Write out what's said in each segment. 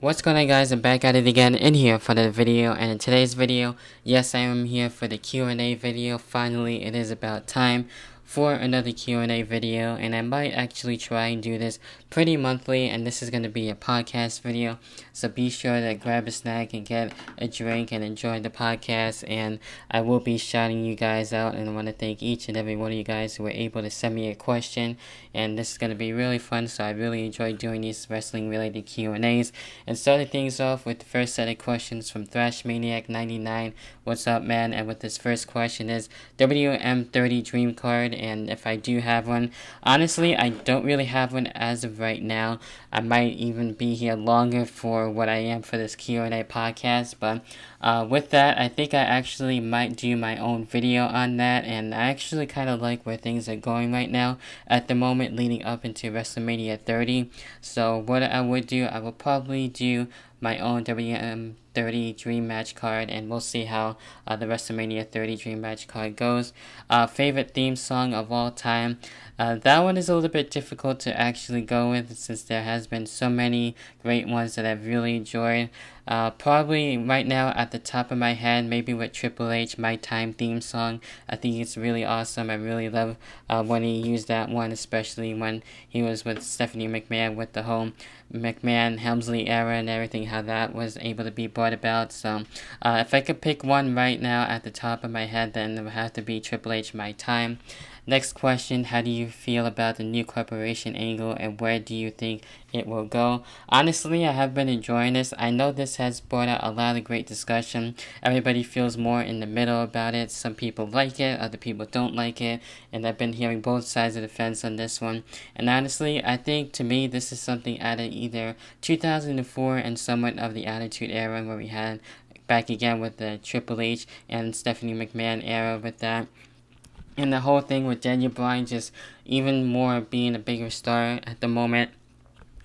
What's going on, guys? I'm back at it again in here for the video, and in today's video, yes, I am here for the Q&A video. Finally, it is about time for another Q&A video, and I might actually try and do this pretty monthly, and this is going to be a podcast video, so be sure to grab a snack and get a drink and enjoy the podcast, and I will be shouting you guys out, and I want to thank each and every one of you guys who were able to send me a question, and this is going to be really fun, so I really enjoy doing these wrestling related Q&As, and starting things off with the first set of questions from Thrashmaniac99. What's up, man? And with this first question is WM30 Dream Card, and if I do have one, honestly, I don't really have one as of right now. I might even be here longer for what I am for this Q&A podcast, but with that, I think I actually might do my own video on that, and I actually kind of like where things are going right now at the moment leading up into WrestleMania 30. So what I would do, I will probably do my own WM30 Dream Match card, and we'll see how the WrestleMania 30 Dream Match card goes. Favorite theme song of all time. That one is a little bit difficult to actually go with since there has been so many great ones that I've really enjoyed. Probably right now at the top of my head, maybe with Triple H, My Time theme song. I think it's really awesome. I really love when he used that one, especially when he was with Stephanie McMahon with the whole McMahon-Helmsley era and everything, how that was able to be brought about. So if I could pick one right now at the top of my head, then it would have to be Triple H, My Time. Next question, how do you feel about the new corporation angle and where do you think it will go? Honestly, I have been enjoying this. I know this has brought out a lot of great discussion. Everybody feels more in the middle about it. Some people like it, other people don't like it, and I've been hearing both sides of the fence on this one. And honestly, I think to me this is something out of either 2004 and somewhat of the Attitude Era where we had back again with the Triple H and Stephanie McMahon era with that. And the whole thing with Daniel Bryan just even more being a bigger star at the moment.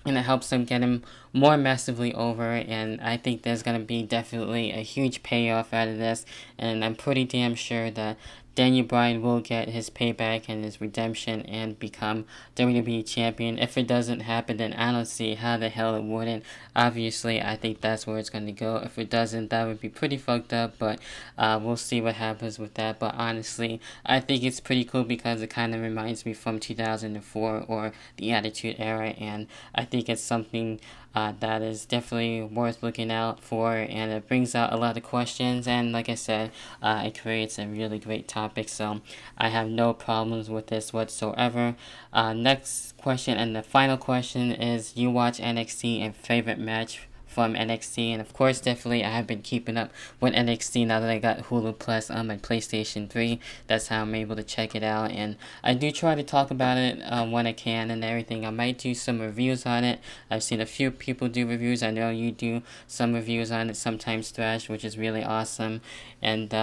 And it helps them get him more massively over. And I think there's going to be definitely a huge payoff out of this. And I'm pretty damn sure that Daniel Bryan will get his payback and his redemption and become WWE champion. If it doesn't happen, then I don't see how the hell it wouldn't. Obviously, I think that's where it's going to go. If it doesn't, that would be pretty fucked up, but we'll see what happens with that. But honestly, I think it's pretty cool because it kind of reminds me from 2004 or the Attitude Era, and I think it's something that is definitely worth looking out for, and it brings out a lot of questions, and like I said, it creates a really great topic, so I have no problems with this whatsoever. Next question, and the final question is, you watch NXT and favorite match from NXT, and of course, definitely, I have been keeping up with NXT now that I got Hulu Plus on my PlayStation 3. That's how I'm able to check it out, and I do try to talk about it when I can and everything. I might do some reviews on it. I've seen a few people do reviews. I know you do some reviews on it, sometimes Thrash, which is really awesome, and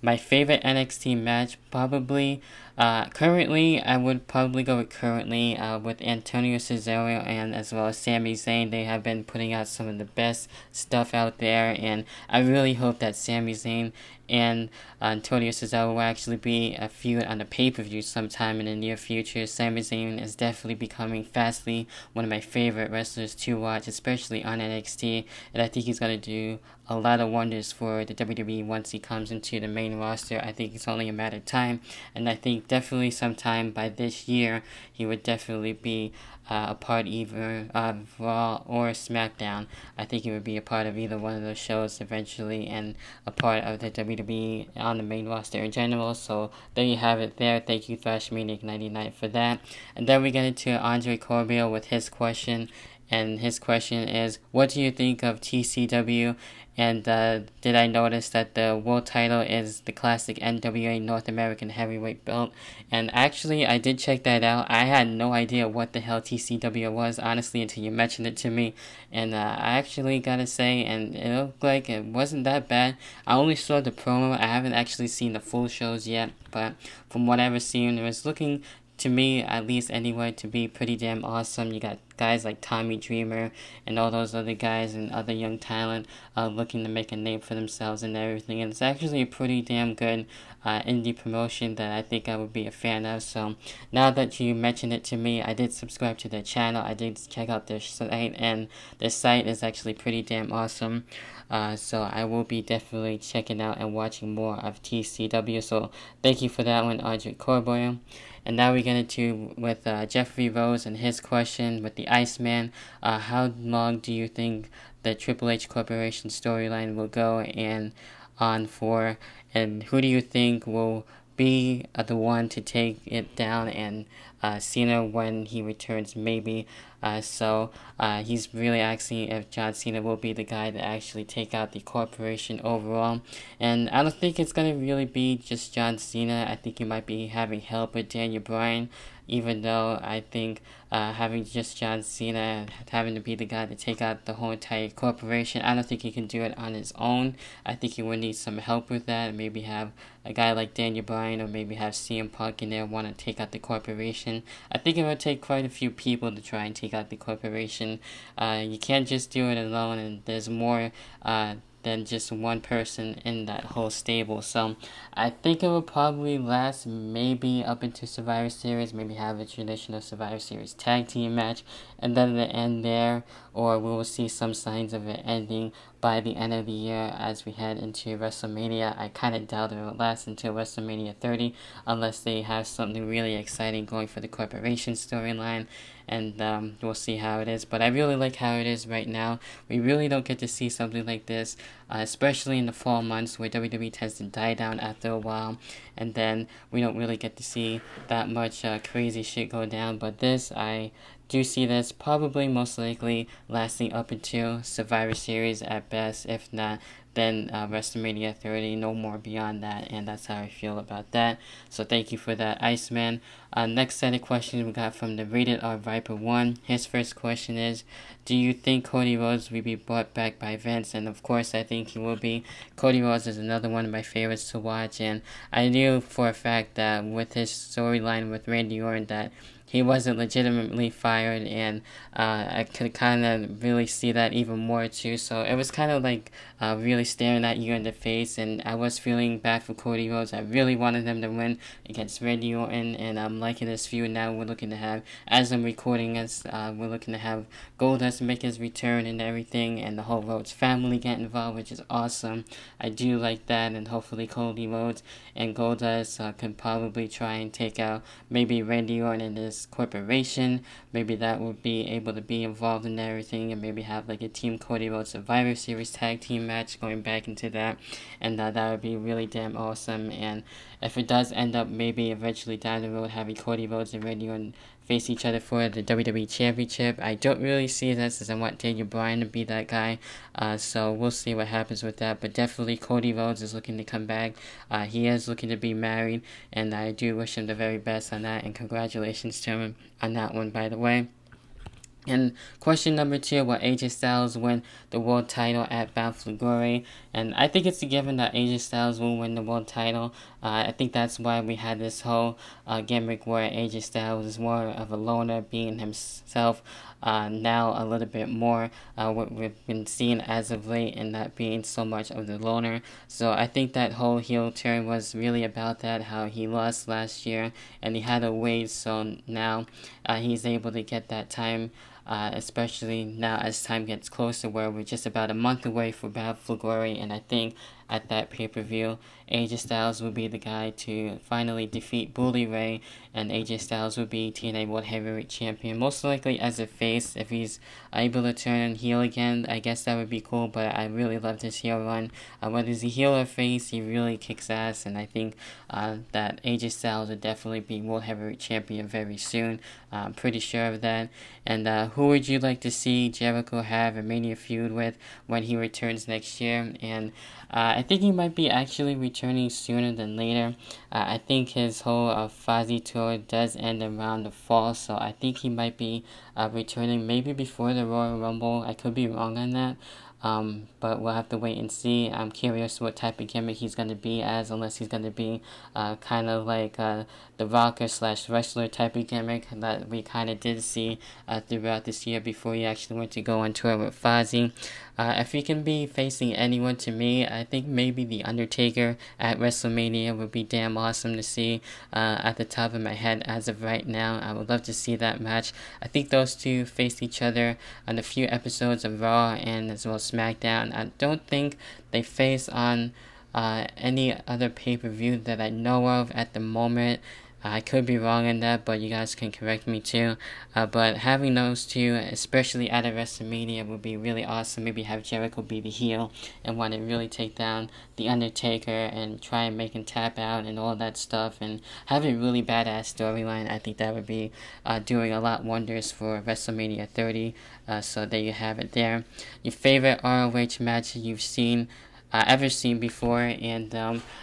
my favorite NXT match, probably, currently, I would probably go with with Antonio Cesaro and as well as Sami Zayn. They have been putting out some of the best stuff out there, and I really hope that Sami Zayn and Antonio Cesaro will actually be a feud on the pay-per-view sometime in the near future. Sami Zayn is definitely becoming fastly one of my favorite wrestlers to watch, especially on NXT, and I think he's going to do a lot of wonders for the WWE once he comes into the main roster. I think it's only a matter of time, and I think definitely sometime by this year he would definitely be a part either of Raw or SmackDown. I think he would be a part of either one of those shows eventually, and a part of the WWE on the main roster in general. So there you have it there. Thank you, Thrashmaniac99, for that. And then we get into Andre Corbio with his question. And his question is, what do you think of TCW? And did I notice that the world title is the classic NWA North American Heavyweight Belt? And actually, I did check that out. I had no idea what the hell TCW was, honestly, until you mentioned it to me. And I actually gotta say, and it looked like it wasn't that bad. I only saw the promo. I haven't actually seen the full shows yet. But from what I've seen, it was looking, to me at least anyway, to be pretty damn awesome. You got guys like Tommy Dreamer and all those other guys and other young talent looking to make a name for themselves and everything. And it's actually a pretty damn good indie promotion that I think I would be a fan of. So now that you mentioned it to me, I did subscribe to their channel. I did check out their site, and their site is actually pretty damn awesome. So I will be definitely checking out and watching more of TCW. So thank you for that one, Audrey Corboyle. And now we get into with Jeffrey Rose and his question with the Iceman. How long do you think the Triple H Corporation storyline will go and on for? And who do you think will be the one to take it down, and Cena when he returns, maybe. So he's really asking if John Cena will be the guy to actually take out the corporation overall. And I don't think it's going to really be just John Cena. I think he might be having help with Daniel Bryan, even though I think having just John Cena having to be the guy to take out the whole entire corporation, I don't think he can do it on his own. I think he would need some help with that. Maybe have a guy like Daniel Bryan, or maybe have CM Punk in there want to take out the corporation. I think it would take quite a few people to try and take out the corporation. You can't just do it alone, and there's more than just one person in that whole stable. So I think it will probably last maybe up into Survivor Series, maybe have a traditional Survivor Series tag team match, and then the end there, or we will see some signs of it ending by the end of the year as we head into WrestleMania. I kind of doubt it will last until WrestleMania 30 unless they have something really exciting going for the corporation storyline, and we'll see how it is. But I really like how it is right now. We really don't get to see something like this, especially in the fall months where WWE tends to die down after a while, and then we don't really get to see that much crazy shit go down. But this, I do see this probably most likely lasting up until Survivor Series at best, if not then WrestleMania 30, no more beyond that, and that's how I feel about that. So thank you for that, Iceman. Next set of questions we got from the Rated R Viper 1. His first question is, do you think Cody Rhodes will be brought back by Vince? And of course I think he will be. Cody Rhodes is another one of my favorites to watch, and I knew for a fact that with his storyline with Randy Orton that he wasn't legitimately fired, and I could kind of really see that even more too. So it was kind of like really staring at you in the face, and I was feeling bad for Cody Rhodes. I really wanted him to win against Randy Orton, and I'm liking this feud. Now we're looking to have, as I'm recording this, we're looking to have Goldust make his return and everything, and the whole Rhodes family get involved, which is awesome. I do like that, and hopefully Cody Rhodes and Goldust can probably try and take out maybe Randy Orton and his corporation. Maybe that would be able to be involved in everything, and maybe have like a Team Cody Rhodes Survivor Series tag team match going back into that, and that would be really damn awesome. And if it does end up maybe eventually down the road having Cody Rhodes and Randy Orton face each other for the WWE Championship, I don't really see this, as I want Daniel Bryan to be that guy. So we'll see what happens with that. But definitely Cody Rhodes is looking to come back. He is looking to be married, and I do wish him the very best on that, and congratulations to him on that one, by the way. And question number 2, will AJ Styles win the world title at Bound for Glory? And I think it's a given that AJ Styles will win the world title. I think that's why we had this whole gimmick where AJ Styles is more of a loner, being himself. Now a little bit more what we've been seeing as of late, and that being so much of the loner. So I think that whole heel turn was really about that, how he lost last year and he had to wait, so now he's able to get that time. Especially now as time gets closer, where we're just about a month away for Bound for Glory, and I think at that pay-per-view, AJ Styles will be the guy to finally defeat Bully Ray, and AJ Styles will be TNA World Heavyweight Champion, most likely as a face. If he's able to turn heel again, I guess that would be cool, but I really loved his heel run. Whether he's a heel or face, he really kicks ass, and I think that AJ Styles will definitely be World Heavyweight Champion very soon. I'm pretty sure of that. And who would you like to see Jericho have a Mania feud with when he returns next year? And I think he might be actually returning sooner than later. I think his whole Fozzy tour does end around the fall, so I think he might be returning maybe before the Royal Rumble. I could be wrong on that. But we'll have to wait and see. I'm curious what type of gimmick he's going to be as, unless he's going to be kind of like the rocker slash wrestler type of gimmick that we kind of did see throughout this year before he actually went to go on tour with Fozzy. If he can be facing anyone, to me, I think maybe The Undertaker at WrestleMania would be damn awesome to see at the top of my head as of right now. I would love to see that match. I think those two faced each other on a few episodes of Raw and as well as SmackDown. I don't think they face on any other pay-per-view that I know of at the moment. I could be wrong in that, but you guys can correct me too. But having those two, especially at a WrestleMania, would be really awesome. Maybe have Jericho be the heel and want to really take down The Undertaker and try and make him tap out and all that stuff, and have a really badass storyline. I think that would be doing a lot wonders for WrestleMania 30. So there you have it there. Your favorite ROH match you've seen ever seen before, and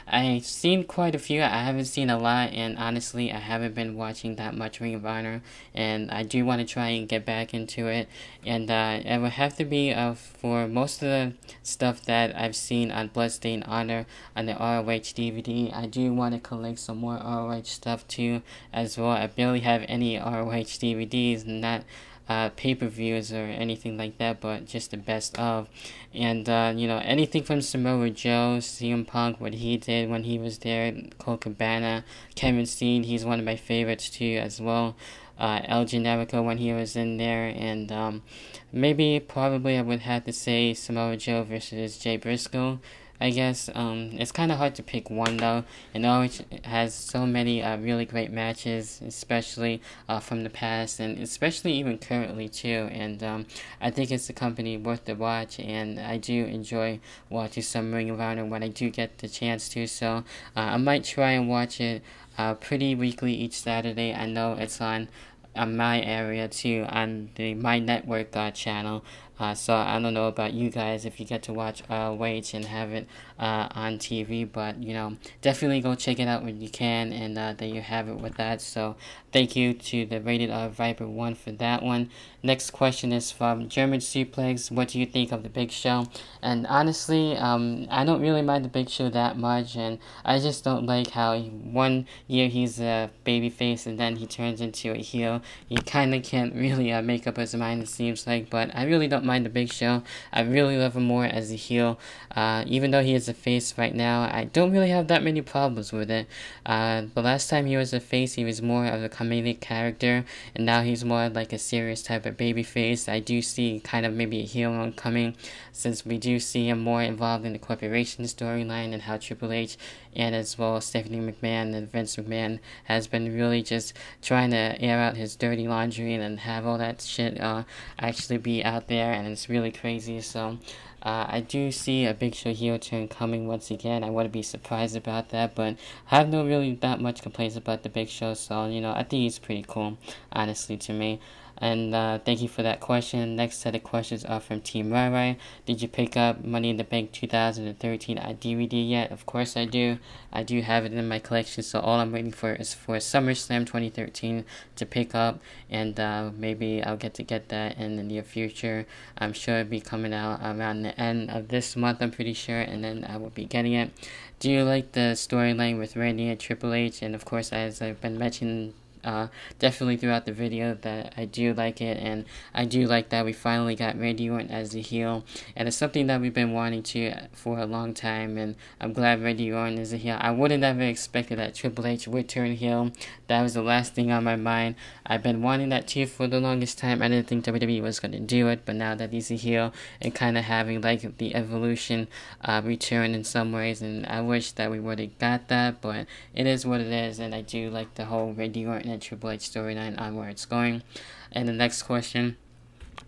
I've seen quite a few. I haven't seen a lot, and honestly I haven't been watching that much Ring of Honor, and I do want to try and get back into it, and it would have to be for most of the stuff that I've seen on Bloodstained Honor on the ROH DVD. I do want to collect some more ROH stuff too as well. I barely have any ROH DVDs, not pay-per-views or anything like that, but just the best of. And anything from Samoa Joe, CM Punk, what he did when he was there, Colt Cabana, Kevin Steen, he's one of my favorites too as well. El Generico when he was in there, and probably I would have to say Samoa Joe versus Jay Briscoe. I guess it's kind of hard to pick one though, and always has so many really great matches, especially from the past, and especially even currently too. And I think it's a company worth the watch, and I do enjoy watching some Ring of Honor when I do get the chance to. So I might try and watch it pretty weekly each Saturday. I know it's on my area too, on the My Network channel. So I don't know about you guys if you get to watch ROH and have it on TV, but definitely go check it out when you can, and there you have it with that. So thank you to the Rated R Viper 1 for that one. Next question is from German Suplex. What do you think of the Big Show? And honestly, I don't really mind the Big Show that much, and I just don't like how one year he's a babyface and then he turns into a heel. You kind of can't really make up his mind, it seems like, but I really don't mind the Big Show. I really love him more as a heel. Even though he is a face right now, I don't really have that many problems with it. The last time he was a face, he was more of a comedic character, and now he's more like a serious type of baby face. I do see kind of maybe a heel oncoming, since we do see him more involved in the corporation storyline and how Triple H and as well as Stephanie McMahon and Vince McMahon has been really just trying to air out his dirty laundry and have all that shit actually be out there, and it's really crazy. So I do see a Big Show heel turn coming once again. I wouldn't be surprised about that, but I have no really that much complaints about the Big Show, so I think he's pretty cool, honestly, to me. And thank you for that question. Next set of questions are from Team Rai Rai. Did you pick up Money in the Bank 2013 on DVD yet? Of course I do. I do have it in my collection, so all I'm waiting for is for SummerSlam 2013 to pick up, and maybe I'll get that in the near future. I'm sure it'll be coming out around the end of this month, I'm pretty sure, and then I will be getting it. Do you like the storyline with Randy and Triple H? And of course, as I've been mentioning definitely throughout the video, that I do like it, and I do like that we finally got Randy Orton as the heel, and it's something that we've been wanting to for a long time, and I'm glad Randy Orton is a heel. I would have never expected that Triple H would turn heel. That was the last thing on my mind. I've been wanting that too for the longest time. I didn't think WWE was going to do it, but now that he's a heel and kind of having like the evolution return in some ways, and I wish that we would have got that, but it is what it is, and I do like the whole Randy Orton and Triple H storyline on where it's going. And the next question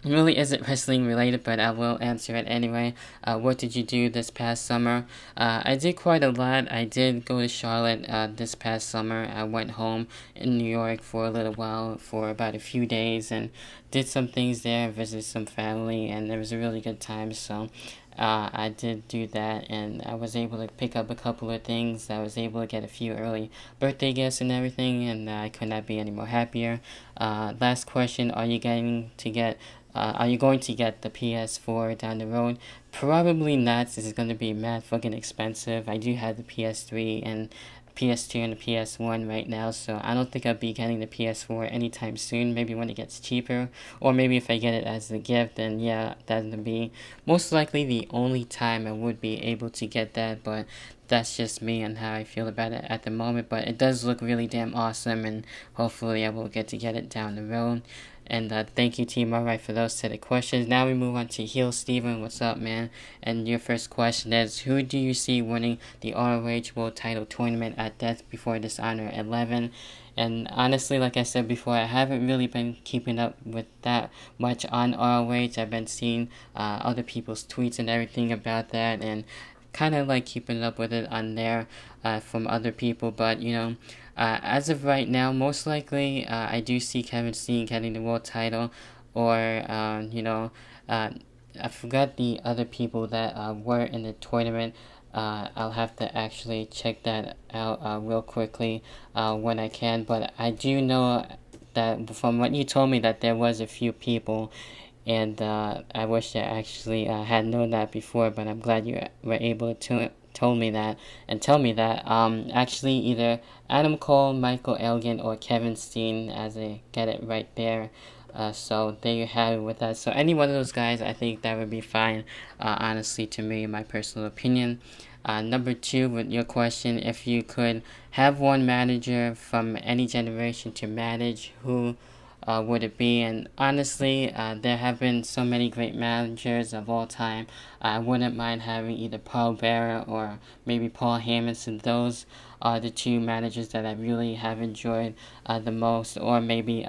really isn't wrestling related, but I will answer it anyway. What did you do this past summer? I did quite a lot. I did go to Charlotte this past summer. I went home in New York for a little while, for about a few days, and did some things there, visited some family, and it was a really good time. So I did do that, and I was able to pick up a couple of things. I was able to get a few early birthday gifts and everything, and I could not be any more happier. Last question: Are you going to get the PS4 down the road? Probably not. This is going to be mad fucking expensive. I do have the PS3 and PS2 and the PS1 right now, so I don't think I'll be getting the PS4 anytime soon. Maybe when it gets cheaper, or maybe if I get it as a gift, then yeah, that'll be most likely the only time I would be able to get that. But that's just me and how I feel about it at the moment. But it does look really damn awesome, and hopefully I will get to get it down the road. And thank you, Team Alright, for those set of questions. Now we move on to Heel Steven. What's up, man? And your first question is, who do you see winning the ROH World Title Tournament at Death Before Dishonor 11? And honestly, like I said before, I haven't really been keeping up with that much on ROH. I've been seeing other people's tweets and everything about that, and kind of like keeping up with it on there from other people. But as of right now, most likely I do see Kevin Steen getting the world title, or I forgot the other people that were in the tournament. I'll have to actually check that out real quickly when I can. But I do know that from what you told me that there was a few people, and I wish I actually had known that before, but I'm glad you were able to told me that and tell me that. Actually, either Adam Cole, Michael Elgin, or Kevin Steen, as I get it right there. So there you have it with that. So any one of those guys, I think that would be fine, honestly, to me, in my personal opinion. Number 2, with your question, if you could have one manager from any generation to manage, who would it be? And honestly, there have been so many great managers of all time. I wouldn't mind having either Paul Bearer or maybe Paul Heyman, so those are the two managers that I really have enjoyed the most. Or maybe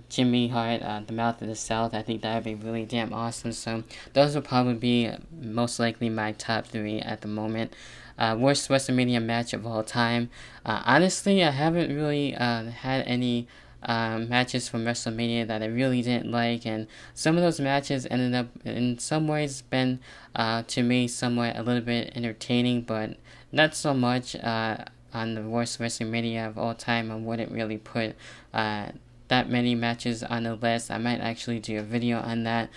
Jimmy Hart, the Mouth of the South. I think that would be really damn awesome. So those would probably be most likely my top 3 at the moment. Worst WrestleMania match of all time. Honestly, I haven't really had any matches from WrestleMania that I really didn't like, and some of those matches ended up in some ways been to me somewhat a little bit entertaining, but not so much on the worst WrestleMania of all time. I wouldn't really put that many matches on the list. I might actually do a video on that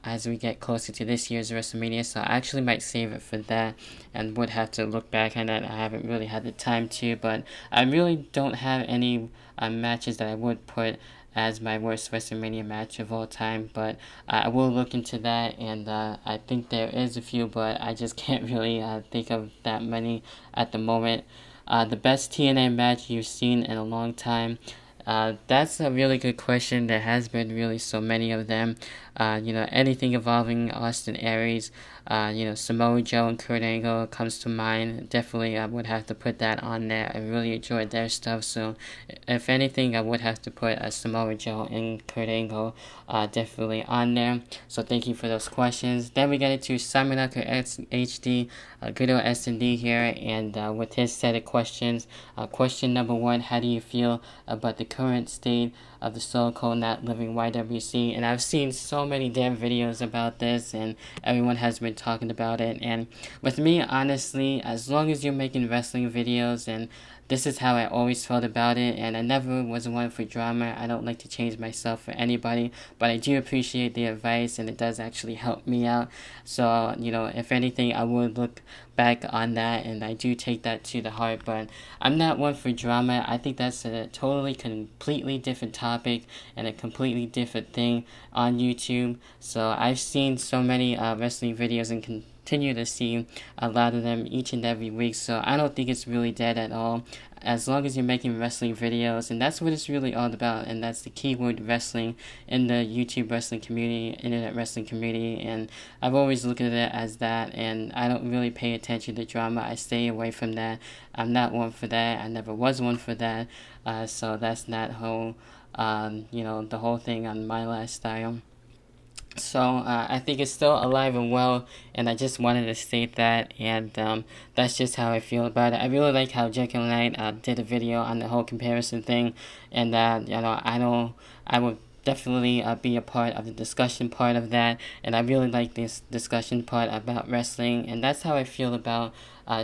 as we get closer to this year's WrestleMania, so I actually might save it for that and would have to look back on that. I haven't really had the time to, but I really don't have any matches that I would put as my worst WrestleMania match of all time, but I will look into that, and I think there is a few, but I just can't really think of that many at the moment. The best TNA match you've seen in a long time. That's a really good question. There has been really so many of them. Anything involving Austin Aries, Samoa Joe and Kurt Angle comes to mind. Definitely, I would have to put that on there. I really enjoyed their stuff. So, if anything, I would have to put Samoa Joe and Kurt Angle definitely on there. So, thank you for those questions. Then we get into Simon Ucker HD, good old S&D here, and with his set of questions. Question number 1: how do you feel about the current state of the Stone Cold Not Living YWC? And I've seen so many damn videos about this, and everyone has been talking about it. And with me, honestly, as long as you're making wrestling videos, and this is how I always felt about it, and I never was one for drama. I don't like to change myself for anybody, but I do appreciate the advice, and it does actually help me out. So, if anything, I would look back on that, and I do take that to the heart, but I'm not one for drama. I think that's a totally, completely different topic, and a completely different thing on YouTube. So I've seen so many wrestling videos and continue to see a lot of them each and every week, so I don't think it's really dead at all. As long as you're making wrestling videos, and that's what it's really all about, and that's the keyword, wrestling, in the YouTube wrestling community, internet wrestling community, and I've always looked at it as that, and I don't really pay attention to drama. I stay away from that. I'm not one for that. I never was one for that, so that's not the whole thing on my lifestyle. So I think it's still alive and well, and I just wanted to state that, and that's just how I feel about it. I really like how Jekyll Knight did a video on the whole comparison thing, and I would definitely be a part of the discussion part of that. And I really like this discussion part about wrestling, and that's how I feel about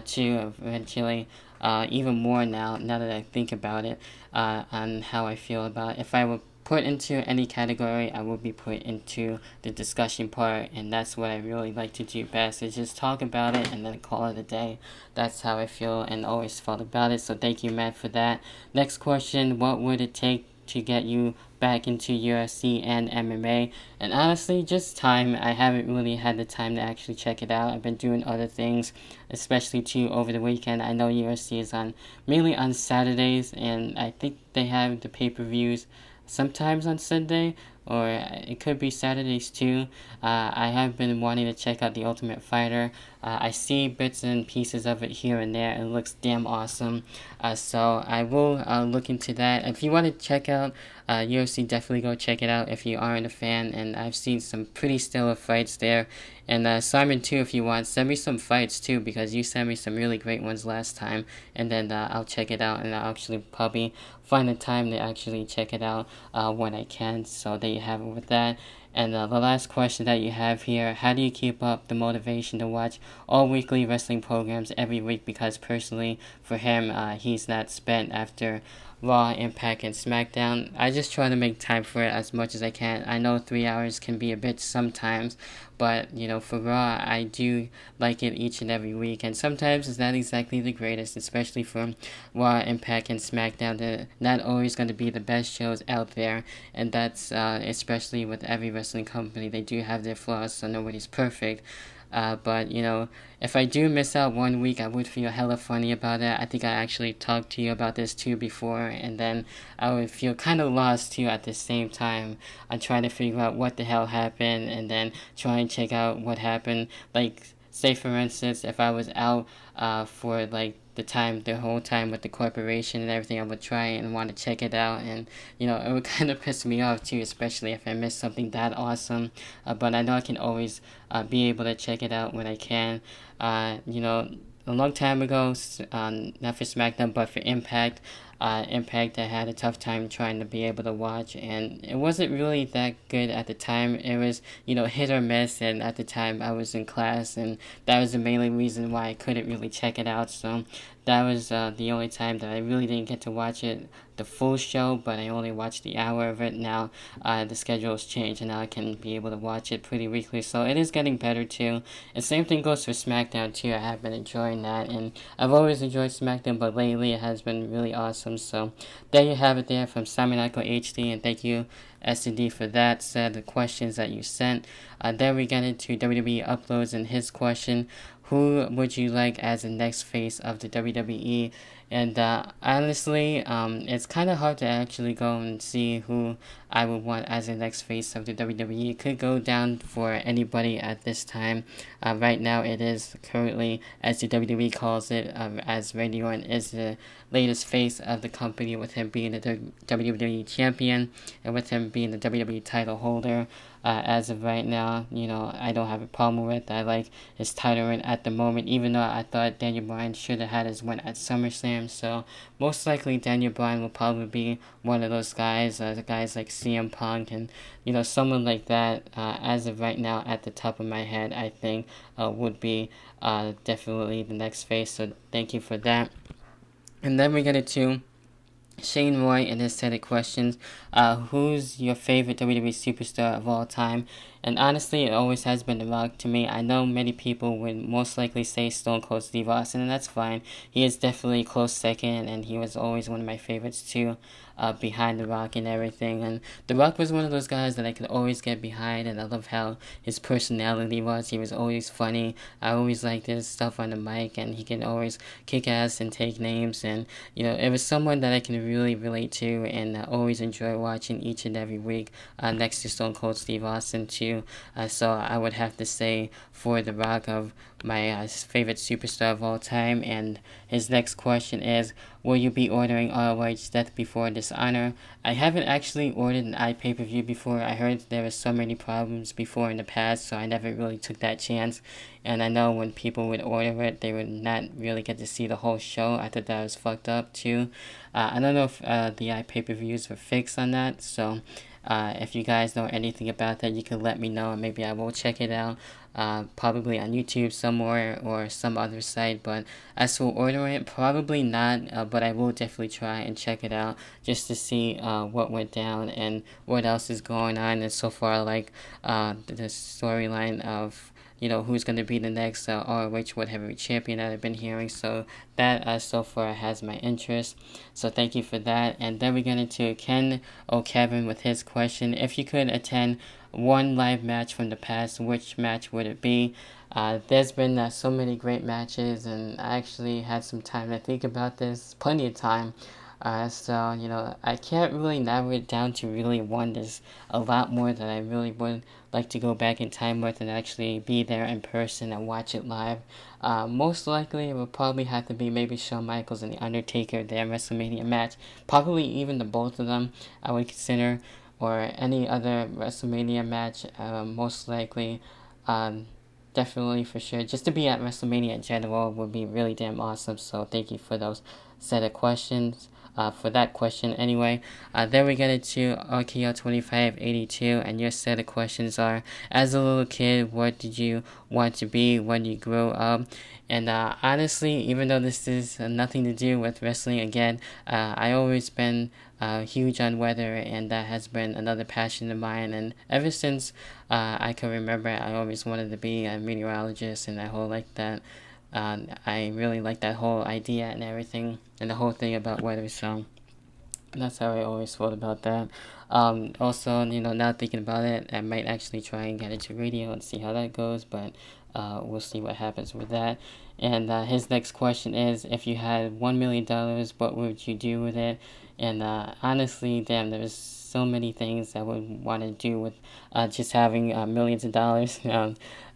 too eventually. Even more now that I think about it, on how I feel about if I were put into any category, I will be put into the discussion part, and that's what I really like to do best, is just talk about it and then call it a day. That's how I feel and always felt about it, so thank you, Matt, for that. Next question, what would it take to get you back into UFC and MMA? And honestly, just time. I haven't really had the time to actually check it out. I've been doing other things, especially too over the weekend. I know UFC is on mainly on Saturdays, and I think they have the pay-per-views sometimes on Sunday, or it could be Saturdays too. I have been wanting to check out The Ultimate Fighter. I see bits and pieces of it here and there. It looks damn awesome. So I will look into that. If you want to check out UFC, definitely go check it out if you aren't a fan. And I've seen some pretty stellar fights there. And Simon too, if you want, send me some fights too, because you sent me some really great ones last time. And then I'll check it out, and I'll actually probably find the time to actually check it out when I can. So there you have it with that. And the last question that you have here, how do you keep up the motivation to watch all weekly wrestling programs every week? Because personally, for him, he's not spent after Raw, Impact, and SmackDown. I just try to make time for it as much as I can. I know 3 hours can be a bit sometimes, but for Raw, I do like it each and every week, and sometimes it's not exactly the greatest, especially for Raw, Impact, and SmackDown. They're not always going to be the best shows out there, and that's especially with every wrestling company. They do have their flaws, so nobody's perfect. But if I do miss out 1 week, I would feel hella funny about it. I think I actually talked to you about this too before, and then I would feel kind of lost too at the same time. I'm trying to figure out what the hell happened, and then try and check out what happened. Like, say for instance, if I was out for like the whole time with the corporation and everything, I would try and want to check it out, and it would kind of piss me off too, especially if I miss something that awesome. But I know I can always be able to check it out when I can. A long time ago, not for SmackDown, but for Impact. Impact, I had a tough time trying to be able to watch, and it wasn't really that good at the time. It was, hit or miss, and at the time I was in class, and that was the main reason why I couldn't really check it out. So that was the only time that I really didn't get to watch it, the full show, but I only watched the hour of it. Now the schedule has changed, and now I can be able to watch it pretty weekly, so it is getting better too. And same thing goes for SmackDown too. I have been enjoying that, and I've always enjoyed SmackDown, but lately it has been really awesome. So there you have it there from Simon Michael HD, and thank you SD for that set of questions that you sent. Then we get into WWE uploads, and his question: who would you like as the next face of the WWE? And honestly, it's kind of hard to actually go and see who I would want as the next face of the WWE. It could go down for anybody at this time. Right now, it is currently, as the WWE calls it, as Randy Orton is the latest face of the company, with him being the WWE champion and with him being the WWE title holder. As of right now, I don't have a problem with. I like his title reign at the moment, even though I thought Daniel Bryan should have had his win at SummerSlam. So most likely Daniel Bryan will probably be one of those guys, guys like CM Punk and someone like that. As of right now, at the top of my head, I think would be definitely the next face. So thank you for that. And then we get into Shane Roy and his set of questions. Who's your favorite WWE superstar of all time? And honestly, it always has been The Rock to me. I know many people would most likely say Stone Cold Steve Austin, and that's fine. He is definitely a close second, and he was always one of my favorites too, behind The Rock and everything. And The Rock was one of those guys that I could always get behind, and I love how his personality was. He was always funny. I always liked his stuff on the mic, and he can always kick ass and take names. And it was someone that I can really relate to, and always enjoy watching each and every week. Next to Stone Cold Steve Austin too. So I would have to say for The Rock of my favorite superstar of all time. And his next question is, will you be ordering ROH's Death Before Dishonor? I haven't actually ordered an iPay-per-view before. I heard there were so many problems before in the past, so I never really took that chance. And I know when people would order it, they would not really get to see the whole show. I thought that was fucked up too. I don't know if the iPay-per-views were fixed on that, so If you guys know anything about that, you can let me know, and maybe I will check it out. Probably on YouTube somewhere or some other site. But as for ordering it, probably not. But I will definitely try and check it out just to see what went down and what else is going on. And so far, like the storyline of who's going to be the next ROH World Heavyweight Champion that I've been hearing. So that so far has my interest. So thank you for that. And then we get into Ken O'Kevin with his question: if you could attend one live match from the past, which match would it be? There's been so many great matches, and I actually had some time to think about this, plenty of time. So I can't really narrow it down to really one. There's a lot more that I really would like to go back in time with and actually be there in person and watch it live. Most likely, it would probably have to be maybe Shawn Michaels and The Undertaker, their WrestleMania match. Probably even the both of them I would consider, or any other WrestleMania match, most likely. Definitely for sure. Just to be at WrestleMania in general would be really damn awesome. So thank you for those set of questions. For that question anyway. Then we get into RKO 2582, and your set of questions are: as a little kid, what did you want to be when you grow up? And honestly, even though this is nothing to do with wrestling again, I always been huge on weather, and that has been another passion of mine. And ever since I can remember, I always wanted to be a meteorologist, and that whole like that. I really like that whole idea and everything, and the whole thing about weather, so that's how I always felt about that. Also, now thinking about it, I might actually try and get into radio and see how that goes, but we'll see what happens with that. And his next question is: if you had $1 million, what would you do with it? And honestly, damn, there's so many things I would want to do with just having millions of dollars.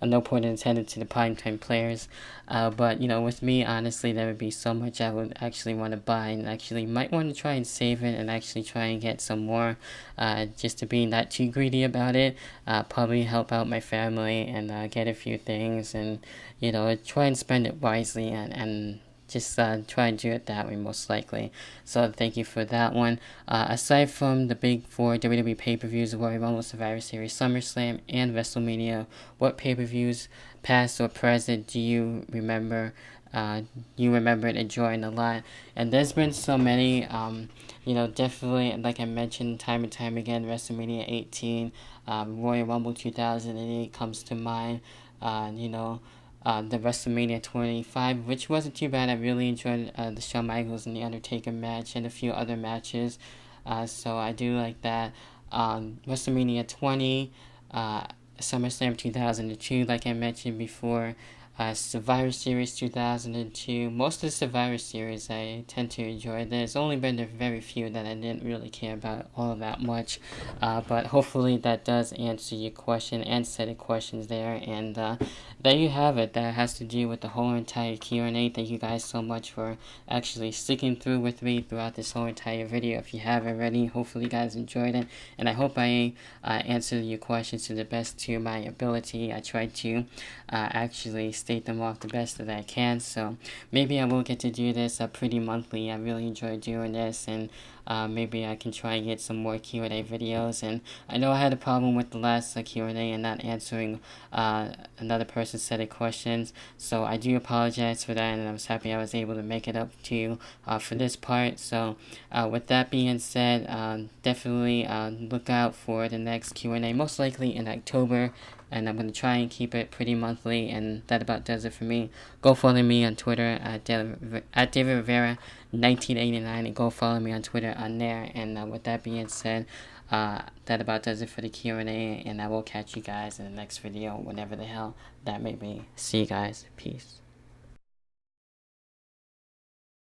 No point intended to the primetime players. But with me, honestly, there would be so much I would actually want to buy, and actually might want to try and save it, and actually try and get some more, just to be not too greedy about it. Probably help out my family and get a few things, and try and spend it wisely, and just try and do it that way, most likely. So thank you for that one. Aside from the big four WWE pay-per-views, Royal Rumble, Survivor Series, SummerSlam, and WrestleMania, what pay-per-views, past or present, do you remember? You remember enjoying a lot? And there's been so many. Definitely, like I mentioned time and time again, WrestleMania 18, Royal Rumble 2008 comes to mind. The WrestleMania 25, which wasn't too bad. I really enjoyed the Shawn Michaels and The Undertaker match and a few other matches. So I do like that. WrestleMania 20, SummerSlam 2002, like I mentioned before. Survivor Series 2002. Most of the Survivor Series I tend to enjoy. There's only been a very few that I didn't really care about all that much. But hopefully that does answer your question and set of questions there. And there you have it. That has to do with the whole entire Q&A. Thank you guys so much for actually sticking through with me throughout this whole entire video. If you have already, hopefully you guys enjoyed it. And I hope I answered your questions to the best to my ability. I tried to actually state them off the best that I can, so maybe I will get to do this pretty monthly. I really enjoy doing this, and maybe I can try and get some more Q&A videos. And I know I had a problem with the last Q&A and not answering another person's set of questions, so I do apologize for that, and I was happy I was able to make it up to you for this part. So with that being said, definitely look out for the next Q&A, most likely in October, and I'm going to try and keep it pretty monthly, and that about does it for me. Go follow me on Twitter at David Rivera 1989, and go follow me on Twitter on there. And with that being said, that about does it for the Q&A, and I will catch you guys in the next video, whenever the hell that may be. See you guys. Peace.